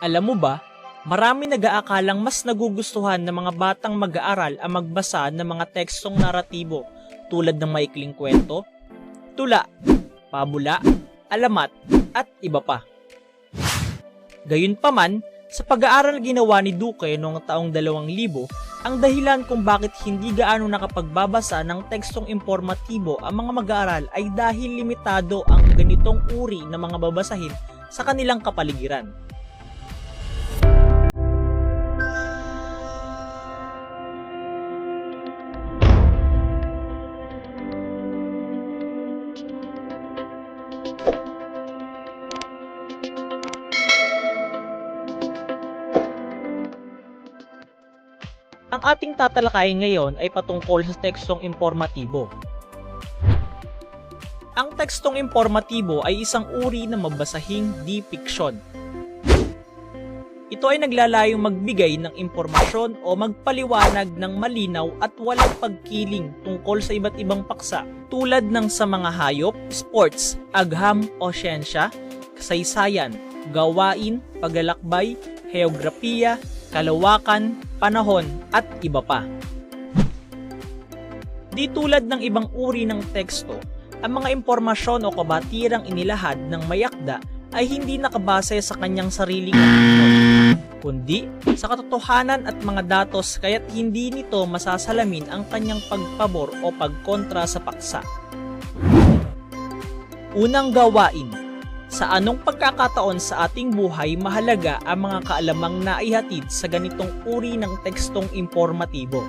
Alam mo ba, marami nag-aakalang mas nagugustuhan ng mga batang mag-aaral ang magbasa ng mga tekstong naratibo tulad ng maikling kwento, tula, pabula, alamat, at iba pa. Gayunpaman, sa pag-aaral na ginawa ni Duque noong taong 2000, ang dahilan kung bakit hindi gaano nakapagbabasa ng tekstong impormatibo ang mga mag-aaral ay dahil limitado ang ganitong uri ng mga babasahin sa kanilang kapaligiran. Ang ating tatalakayin ngayon ay patungkol sa tekstong impormatibo. Ang tekstong impormatibo ay isang uri ng mabasahing di-fiksyon. Ito ay naglalayong magbigay ng impormasyon o magpaliwanag ng malinaw at walang pagkiling tungkol sa iba't ibang paksa tulad ng sa mga hayop, sports, agham o siyensya, kasaysayan, gawain, paglalakbay, heograpiya, kalawakan, panahon, at iba pa. Di tulad ng ibang uri ng teksto, ang mga impormasyon o kabatirang inilahad ng mayakda ay hindi nakabase sa kanyang sariling opinyon, kundi sa katotohanan at mga datos kaya't hindi nito masasalamin ang kanyang pagpabor o pagkontra sa paksa. Unang gawain. Sa anong pagkakataon sa ating buhay mahalaga ang mga kaalamang naihatid sa ganitong uri ng tekstong impormatibo?